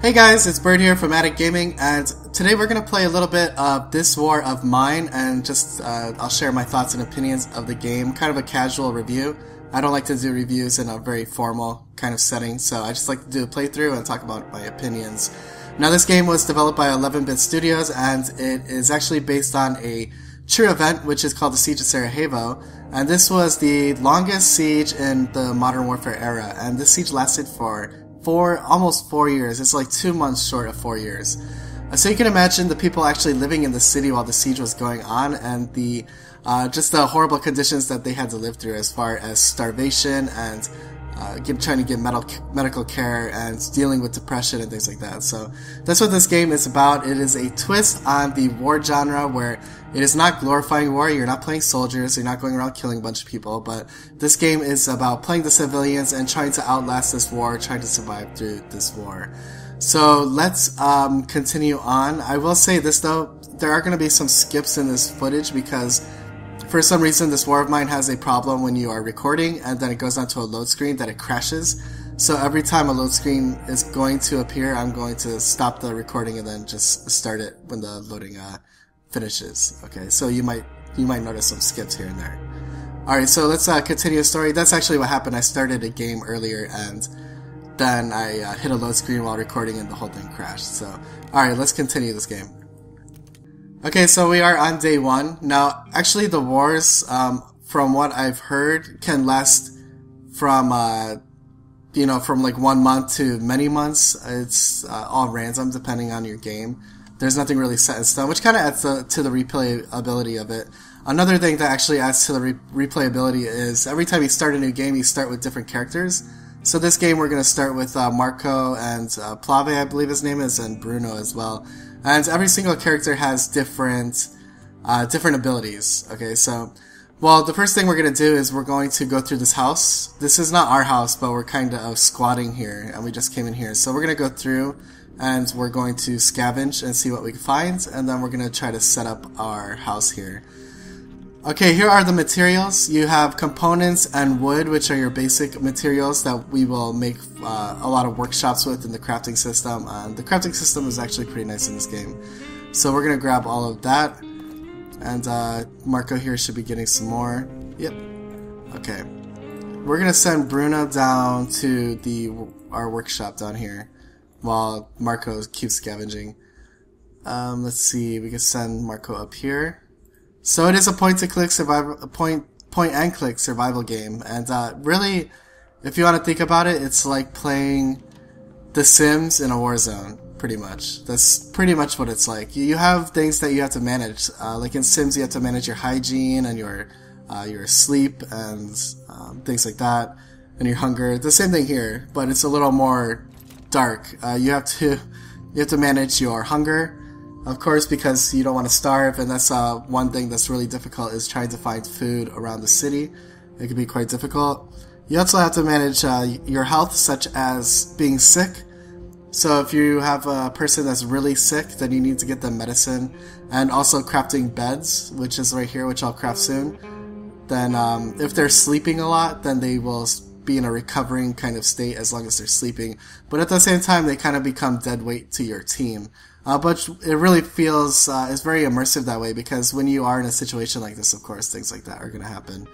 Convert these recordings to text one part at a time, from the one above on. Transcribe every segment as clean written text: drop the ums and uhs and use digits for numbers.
Hey guys, it's Bird here from Addict Gaming, and today we're going to play a little bit of This War of Mine, and just I'll share my thoughts and opinions of the game, kind of a casual review. I don't like to do reviews in a very formal kind of setting, so I just like to do a playthrough and talk about my opinions. Now, this game was developed by 11-Bit Studios, and it is actually based on a true event, which is called the Siege of Sarajevo, and this was the longest siege in the Modern Warfare era, and this siege lasted for almost 4 years. It's like 2 months short of 4 years. So you can imagine the people actually living in the city while the siege was going on, and the just the horrible conditions that they had to live through as far as starvation and trying to get medical care and dealing with depression and things like that. So that's what this game is about. It is a twist on the war genre where it is not glorifying war. You're not playing soldiers. You're not going around killing a bunch of people. But this game is about playing the civilians and trying to outlast this war, trying to survive through this war. So let's continue on. I will say this though, there are going to be some skips in this footage because for some reason this war of mine has a problem when you are recording and then it goes onto a load screen that it crashes. So every time a load screen is going to appear, I'm going to stop the recording and then just start it when the loading finishes. Okay, so you might notice some skips here and there. Alright, so let's continue the story. That's actually what happened. I started a game earlier and then I hit a load screen while recording and the whole thing crashed. So, alright, let's continue this game. Okay, so we are on day 1. Now, actually the wars, from what I've heard, can last from, from like 1 month to many months. It's all random depending on your game. There's nothing really set in stone, which kind of adds to the replayability of it. Another thing that actually adds to the replayability is every time you start a new game, you start with different characters. So this game we're going to start with Marco and Plave, I believe his name is, and Bruno as well. And every single character has different abilities. Okay, so, well, the first thing we're going to do is we're going to go through this house. This is not our house, but we're kind of squatting here, and we just came in here. So we're going to go through, and we're going to scavenge and see what we can find, and then we're going to try to set up our house here. Okay, here are the materials. You have components and wood, which are your basic materials that we will make a lot of workshops with in the crafting system. The crafting system is actually pretty nice in this game. So we're going to grab all of that. And Marco here should be getting some more. Yep. Okay. We're going to send Bruno down to our workshop down here while Marco keeps scavenging. Let's see, we can send Marco up here. So it is a point-and-click survival game, and really, if you want to think about it, it's like playing The Sims in a war zone, pretty much. That's pretty much what it's like. You have things that you have to manage. Like in Sims, you have to manage your hygiene and your sleep and things like that, and your hunger. The same thing here, but it's a little more dark. You have to manage your hunger, of course, because you don't want to starve, and that's one thing that's really difficult is trying to find food around the city. It can be quite difficult. You also have to manage your health, such as being sick. So if you have a person that's really sick, then you need to get them medicine, and also crafting beds, which is right here, which I'll craft soon. Then if they're sleeping a lot, then they will be in a recovering kind of state as long as they're sleeping. But at the same time, they kind of become dead weight to your team. But it really feels, it's very immersive that way, because when you are in a situation like this, of course, things like that are going to happen.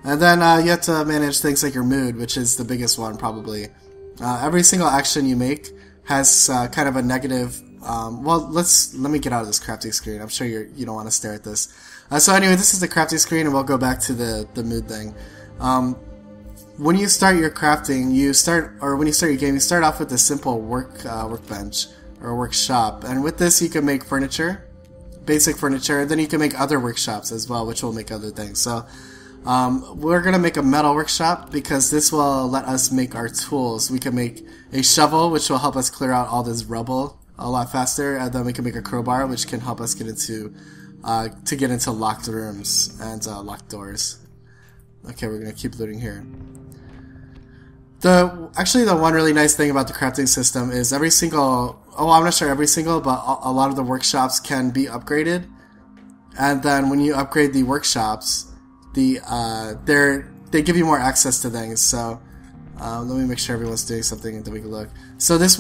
And then you have to manage things like your mood, which is the biggest one, probably. Every single action you make has kind of a negative, well, let me get out of this crafting screen. I'm sure you don't want to stare at this. So anyway, this is the crafting screen, and we'll go back to the mood thing. When you start your crafting, when you start your game, you start off with a simple workbench or workshop, and with this you can make furniture, basic furniture, and then you can make other workshops as well, which will make other things. So we're gonna make a metal workshop because this will let us make our tools. We can make a shovel, which will help us clear out all this rubble a lot faster, and then we can make a crowbar, which can help us get into locked rooms and locked doors. Okay, we're gonna keep looting here. Actually, the one really nice thing about the crafting system is I'm not sure every single, but a lot of the workshops can be upgraded. And then when you upgrade the workshops, they give you more access to things. So let me make sure everyone's doing something and then we can look. So this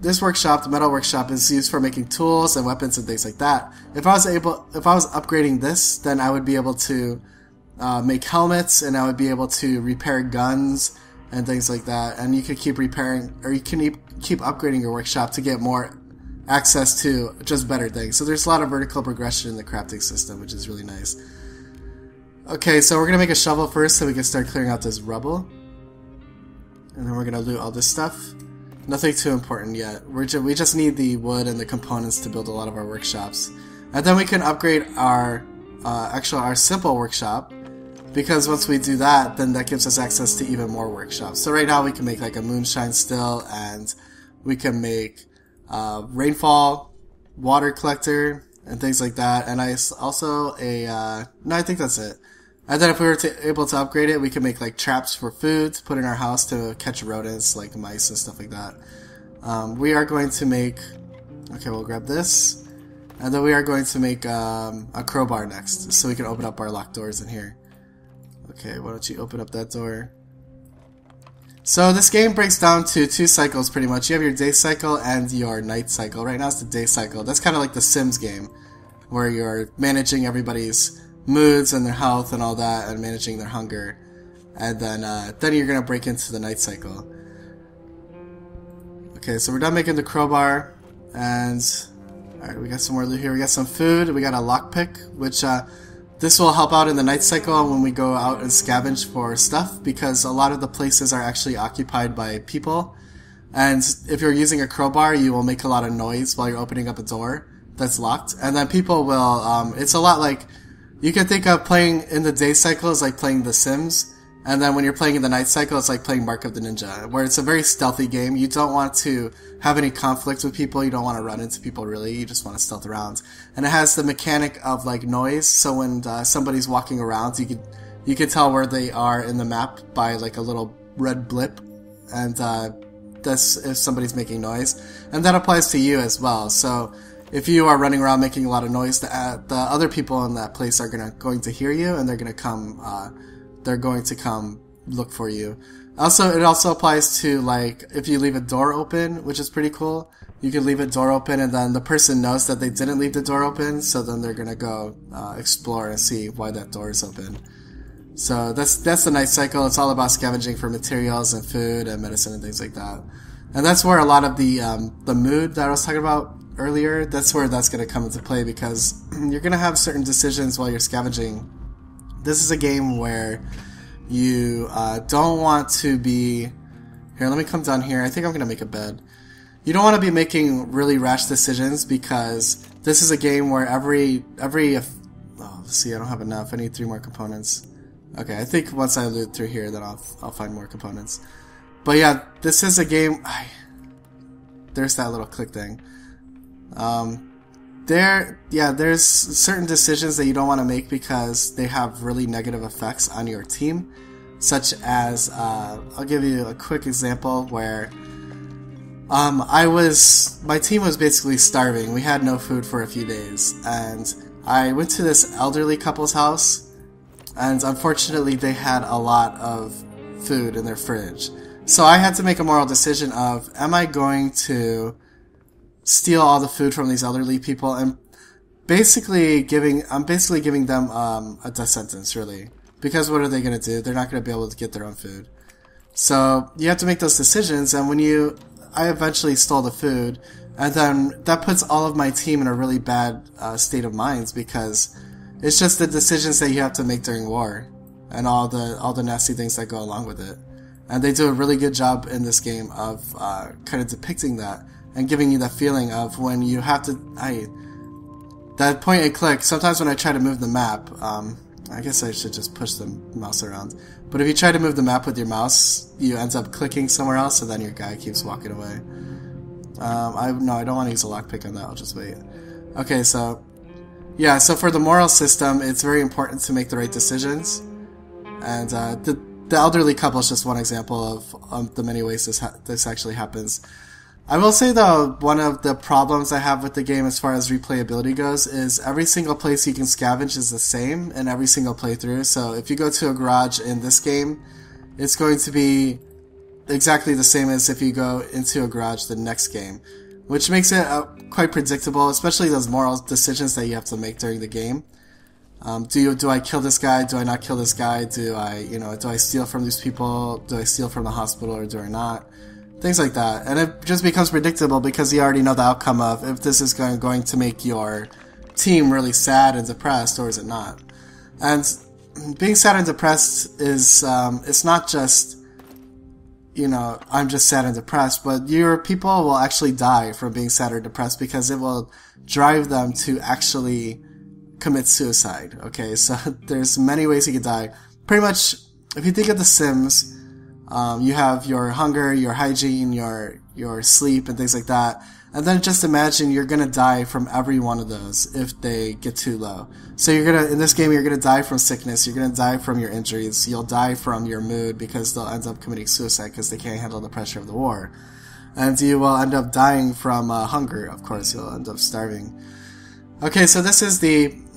this workshop, the metal workshop, is used for making tools and weapons and things like that. If I was upgrading this, then I would be able to make helmets, and I would be able to repair guns and things like that. And you could keep repairing, or you can keep upgrading your workshop to get more access to just better things. So there's a lot of vertical progression in the crafting system, which is really nice. Okay, so we're gonna make a shovel first so we can start clearing out this rubble, and then we're gonna loot all this stuff. Nothing too important yet. We just need the wood and the components to build a lot of our workshops. And then we can upgrade our our simple workshop, because once we do that, then that gives us access to even more workshops. So right now we can make like a moonshine still, and we can make rainfall, water collector, and things like that. And I also no, I think that's it. And then if we were able to upgrade it, we can make like traps for food to put in our house to catch rodents like mice and stuff like that. We are going to make, okay, we'll grab this, and then we are going to make a crowbar next, so we can open up our locked doors in here. Okay, why don't you open up that door? So this game breaks down to 2 cycles pretty much. You have your day cycle and your night cycle. Right now it's the day cycle. That's kind of like the Sims game, where you're managing everybody's moods and their health and all that, and managing their hunger. And then you're gonna break into the night cycle. Okay, so we're done making the crowbar, and alright, we got some more loot here. We got some food. We got a lockpick, which this will help out in the night cycle when we go out and scavenge for stuff, because a lot of the places are actually occupied by people. And if you're using a crowbar, you will make a lot of noise while you're opening up a door that's locked. And then people will, it's a lot like, you can think of playing in the day cycle as like playing The Sims, and then when you're playing in the night cycle, it's like playing Mark of the Ninja, where it's a very stealthy game. You don't want to have any conflict with people, you don't want to run into people really, you just want to stealth around. And it has the mechanic of like noise, so when somebody's walking around, you can tell where they are in the map by like a little red blip, and that's if somebody's making noise. And that applies to you as well, so if you are running around making a lot of noise, the other people in that place are going to hear you, and they're going to come look for you. Also, it also applies to like if you leave a door open, which is pretty cool. You can leave a door open, and then the person knows that they didn't leave the door open, so then they're going to go explore and see why that door is open. So that's the night cycle. It's all about scavenging for materials and food and medicine and things like that. And that's where a lot of the mood that I was talking about earlier, that's where that's going to come into play, because you're going to have certain decisions while you're scavenging. This is a game where you don't want to be... Here, let me come down here. I think I'm going to make a bed. You don't want to be making really rash decisions, because this is a game where every oh, let's see, I don't have enough. I need 3 more components. Okay, I think once I loot through here, then I'll find more components. But yeah, this is a game... There's that little click thing. There's certain decisions that you don't want to make because they have really negative effects on your team, such as I'll give you a quick example where my team was basically starving. We had no food for a few days, and I went to this elderly couple's house, and unfortunately they had a lot of food in their fridge. So I had to make a moral decision of, am I going to steal all the food from these elderly people, and I'm basically giving them a death sentence, really, because what are they going to do? They're not going to be able to get their own food. So you have to make those decisions, and I eventually stole the food, and then that puts all of my team in a really bad state of minds, because it's just the decisions that you have to make during war and all the nasty things that go along with it. And they do a really good job in this game of kind of depicting that and giving you that feeling of when you have to... that point and click, sometimes when I try to move the map, I guess I should just push the mouse around. But if you try to move the map with your mouse, you end up clicking somewhere else, and then your guy keeps walking away. No, I don't want to use a lockpick on that, I'll just wait. Okay, so... yeah, so for the moral system, it's very important to make the right decisions. And the elderly couple is just one example of the many ways this actually happens. I will say, though, one of the problems I have with the game as far as replayability goes is every single place you can scavenge is the same in every single playthrough. So if you go to a garage in this game, it's going to be exactly the same as if you go into a garage the next game, which makes it quite predictable, especially those moral decisions that you have to make during the game. Do I kill this guy? Do I not kill this guy? Do I steal from these people? Do I steal from the hospital or do I not? Things like that. And it just becomes predictable because you already know the outcome of if this is going to make your team really sad and depressed or is it not. And being sad and depressed is, it's not just, I'm just sad and depressed, but your people will actually die from being sad or depressed because it will drive them to actually commit suicide. Okay, so there's many ways you could die. Pretty much, if you think of The Sims, you have your hunger, your hygiene, your sleep, and things like that. And then just imagine you're gonna die from every one of those if they get too low. So in this game, you're gonna die from sickness, you're gonna die from your injuries, you'll die from your mood because they'll end up committing suicide because they can't handle the pressure of the war. And you will end up dying from hunger, of course, you'll end up starving. Okay, so this is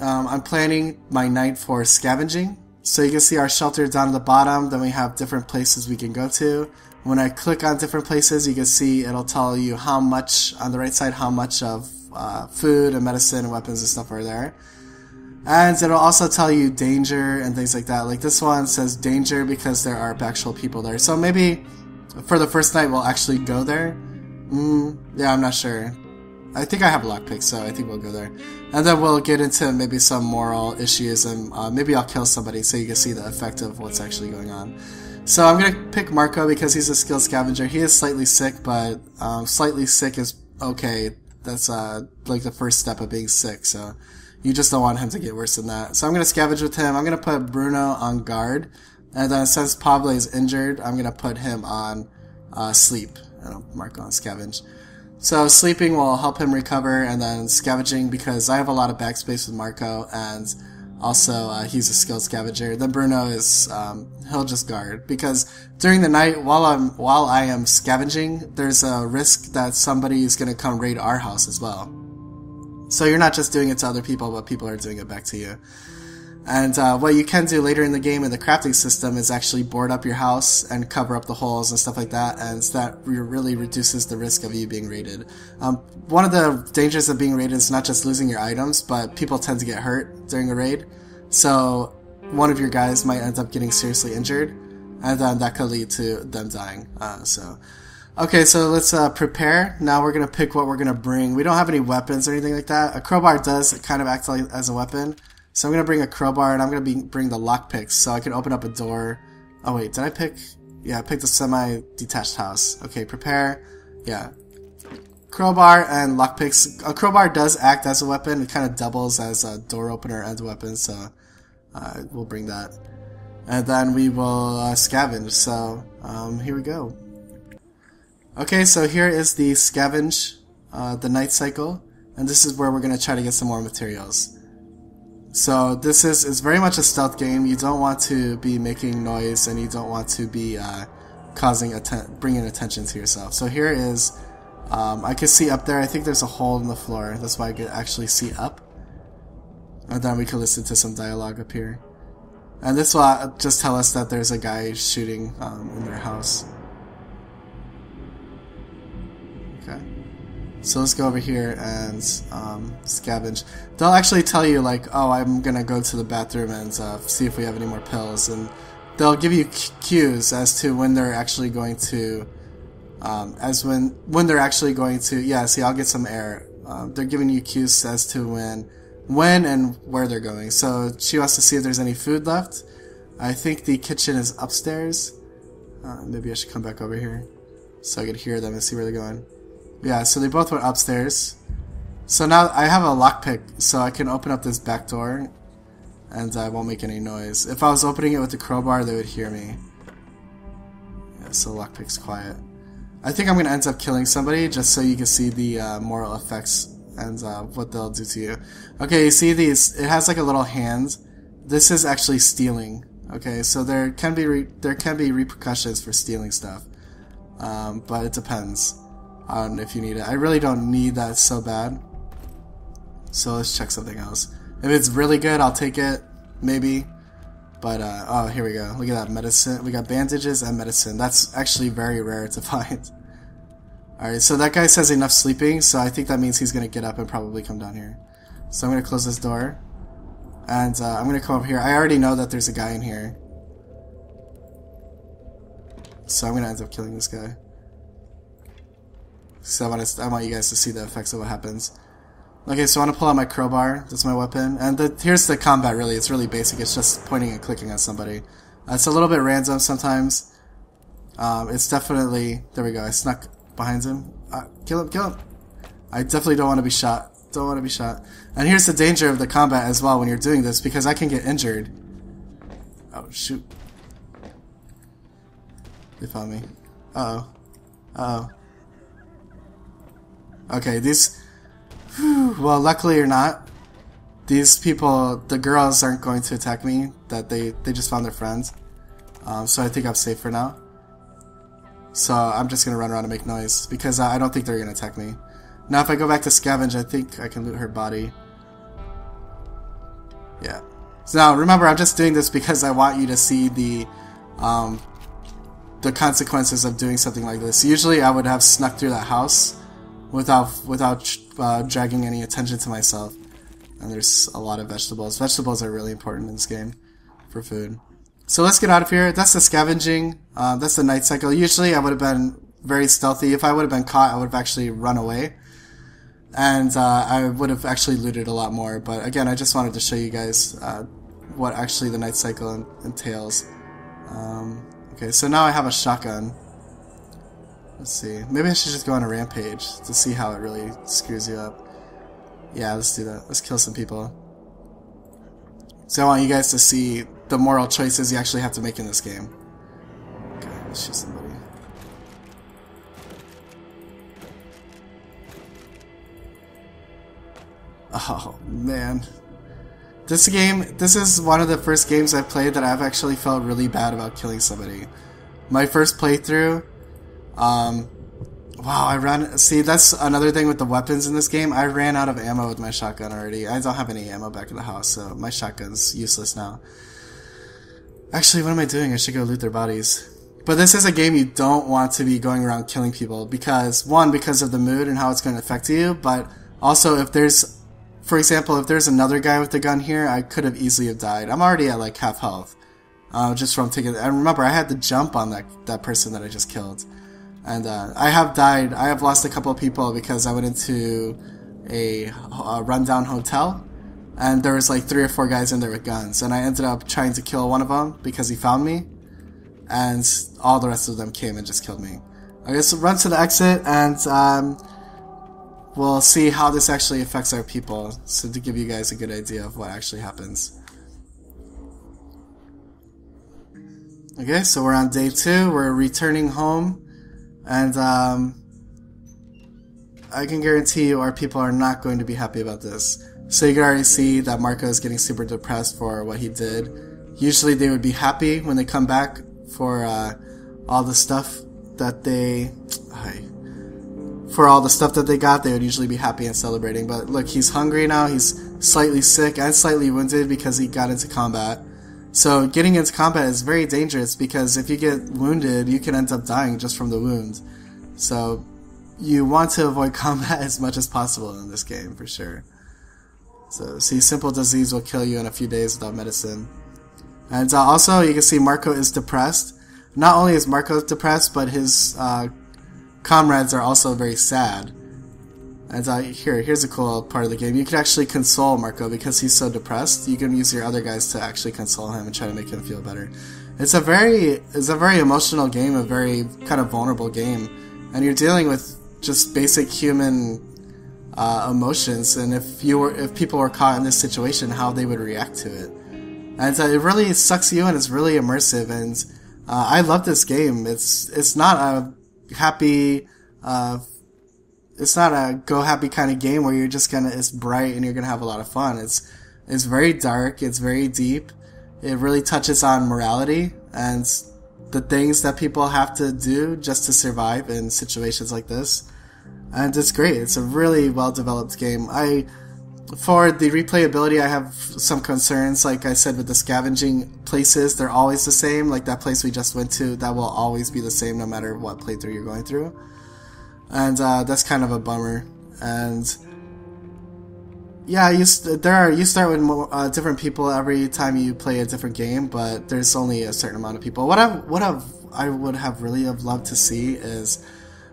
I'm planning my night for scavenging. So you can see our shelter down at the bottom, then we have different places we can go to. When I click on different places, you can see it'll tell you how much, on the right side, how much of food and medicine and weapons and stuff are there. And it'll also tell you danger and things like that. Like this one says danger because there are actual people there. So maybe for the first night we'll actually go there. Yeah, I'm not sure. I think I have a lockpick, so I think we'll go there. And then we'll get into maybe some moral issues and maybe I'll kill somebody so you can see the effect of what's actually going on. So I'm going to pick Marco because he's a skilled scavenger. He is slightly sick, but slightly sick is okay. That's like the first step of being sick, so you just don't want him to get worse than that. So I'm going to scavenge with him. I'm going to put Bruno on guard. And then since Pablo is injured, I'm going to put him on sleep. And Marco on scavenge. So sleeping will help him recover, and then scavenging because I have a lot of backspace with Marco, and also he's a skilled scavenger. Then Bruno is he'll just guard because during the night while I am scavenging, there's a risk that somebody is going to come raid our house as well. So you're not just doing it to other people, but people are doing it back to you. And what you can do later in the game in the crafting system is actually board up your house and cover up the holes and stuff like that, and that really reduces the risk of you being raided. One of the dangers of being raided is not just losing your items, but people tend to get hurt during a raid. So one of your guys might end up getting seriously injured, and then that could lead to them dying. Okay, so let's prepare. Now we're going to pick what we're going to bring. We don't have any weapons or anything like that. A crowbar does kind of act like as a weapon. So I'm going to bring a crowbar, and I'm going to bring the lockpicks so I can open up a door. Oh wait, did I pick? Yeah, I picked a semi-detached house. Okay, prepare. Yeah. Crowbar and lockpicks. A crowbar does act as a weapon. It kind of doubles as a door opener and a weapon, so we'll bring that. And then we will scavenge, so here we go. Okay, so here is the scavenge, the night cycle, and this is where we're going to try to get some more materials. So this is very much a stealth game. You don't want to be making noise, and you don't want to be bringing attention to yourself. So here is, I can see up there. I think there's a hole in the floor. That's why I can actually see up. And then we can listen to some dialogue up here. And this will just tell us that there's a guy shooting in their house. Okay. So let's go over here and scavenge. They'll actually tell you like, oh, I'm gonna go to the bathroom and see if we have any more pills, and they'll give you cues as to when they're actually going to, when they're actually going to. Yeah, see, I'll get some air. They're giving you cues as to when and where they're going. So she wants to see if there's any food left. I think the kitchen is upstairs. Maybe I should come back over here so I could hear them and see where they're going. Yeah, so they both went upstairs. So now I have a lockpick, so I can open up this back door, and I won't make any noise. If I was opening it with the crowbar, they would hear me. Yeah, so lockpick's quiet. I think I'm going to end up killing somebody, just so you can see the moral effects and what they'll do to you. Okay, you see these? It has like a little hand. This is actually stealing. Okay, so there can be repercussions for stealing stuff, but it depends on if you need it. I really don't need that so bad. So let's check something else. If it's really good, I'll take it, maybe. But, oh, here we go. Look at that, medicine. We got bandages and medicine. That's actually very rare to find. Alright, so that guy says enough sleeping, so I think that means he's gonna get up and probably come down here. So I'm gonna close this door. And, I'm gonna come up here. I already know that there's a guy in here. So I'm gonna end up killing this guy. So I want you guys to see the effects of what happens. Okay, so I want to pull out my crowbar. That's my weapon. And here's the combat, really. It's really basic. It's just pointing and clicking at somebody. It's a little bit random sometimes. It's definitely... There we go. I snuck behind him. Kill him, kill him. I definitely don't want to be shot. Don't want to be shot. And here's the danger of the combat as well when you're doing this, because I can get injured. Oh, shoot. They found me. Uh-oh. Uh-oh. Okay, these... Well, luckily or not, these people, the girls aren't going to attack me. That they just found their friends. So I think I'm safe for now. So I'm just going to run around and make noise, because I don't think they're going to attack me. Now if I go back to scavenge, I think I can loot her body. Yeah. So now, remember, I'm just doing this because I want you to see the consequences of doing something like this. Usually I would have snuck through that house without dragging any attention to myself. And there's a lot of vegetables. Vegetables are really important in this game for food. So let's get out of here. That's the scavenging. That's the night cycle. Usually I would have been very stealthy. If I would have been caught, I would have actually run away. And I would have actually looted a lot more. But again, I just wanted to show you guys what actually the night cycle entails. Okay, so now I have a shotgun. Let's see. Maybe I should just go on a rampage to see how it really screws you up. Yeah, let's do that. Let's kill some people. So I want you guys to see the moral choices you actually have to make in this game. Okay, let's shoot somebody. Oh, man. This is one of the first games I've played that I've actually felt really bad about killing somebody. My first playthrough, wow, see, that's another thing with the weapons in this game. I ran out of ammo with my shotgun already. I don't have any ammo back in the house, so my shotgun's useless now. Actually, what am I doing? I should go loot their bodies. But this is a game you don't want to be going around killing people because, one, because of the mood and how it's going to affect you, but also if there's, for example, if there's another guy with a gun here, I could have easily have died. I'm already at like half health, just from taking, and remember, I had to jump on that person that I just killed. And I have died. I have lost a couple of people because I went into a rundown hotel, and there was like 3 or 4 guys in there with guns, and I ended up trying to kill one of them because he found me, and all the rest of them came and just killed me. Okay, so run to the exit, and we'll see how this actually affects our people, so to give you guys a good idea of what actually happens. Okay, so we're on day 2. We're returning home. And I can guarantee you our people are not going to be happy about this. So you can already see that Marco is getting super depressed for what he did. Usually they would be happy when they come back for all the stuff that they got. They would usually be happy and celebrating. But look, he's hungry now. He's slightly sick and slightly wounded because he got into combat. So getting into combat is very dangerous because if you get wounded, you can end up dying just from the wound. So you want to avoid combat as much as possible in this game, for sure. So see, simple disease will kill you in a few days without medicine. And also, you can see Marco is depressed. Not only is Marco depressed, but his comrades are also very sad. And here's a cool part of the game. You can actually console Marco because he's so depressed. You can use your other guys to actually console him and try to make him feel better. It's a very emotional game, a very kind of vulnerable game, and you're dealing with just basic human emotions. And if people were caught in this situation, how they would react to it. And it really sucks you in. It's really immersive, and I love this game. It's not a happy. It's not a go happy kind of game where you're just it's bright and you're gonna have a lot of fun. It's very dark, it's very deep. It really touches on morality and the things that people have to do just to survive in situations like this. And it's great. It's a really well developed game. For the replayability, I have some concerns. Like I said, with the scavenging places, they're always the same. Like that place we just went to, that will always be the same no matter what playthrough you're going through. And that's kind of a bummer. And yeah, you start with different people every time you play a different game, but there's only a certain amount of people. What I would have really have loved to see is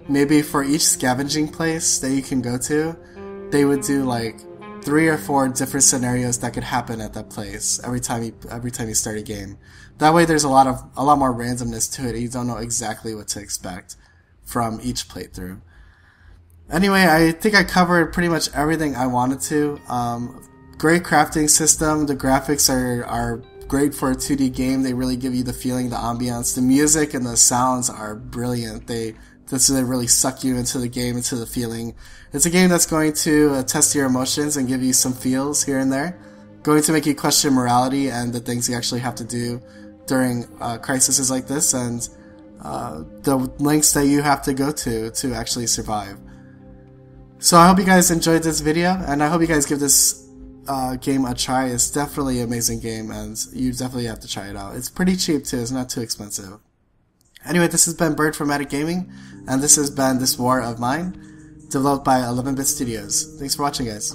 maybe for each scavenging place that you can go to, they would do like 3 or 4 different scenarios that could happen at that place every time you start a game. That way, there's a lot more randomness to it. You don't know exactly what to expect from each playthrough. Anyway, I think I covered pretty much everything I wanted to. Great crafting system. The graphics are great for a 2D game. They really give you the feeling, the ambiance. The music and the sounds are brilliant. They really suck you into the game, into the feeling. It's a game that's going to test your emotions and give you some feels here and there. Going to make you question morality and the things you actually have to do during crises like this, and the lengths that you have to go to actually survive. So I hope you guys enjoyed this video, and I hope you guys give this game a try. It's definitely an amazing game, and you definitely have to try it out. It's pretty cheap too, it's not too expensive. Anyway, this has been Bird from Attic Gaming, and this has been This War of Mine, developed by 11-Bit Studios. Thanks for watching, guys.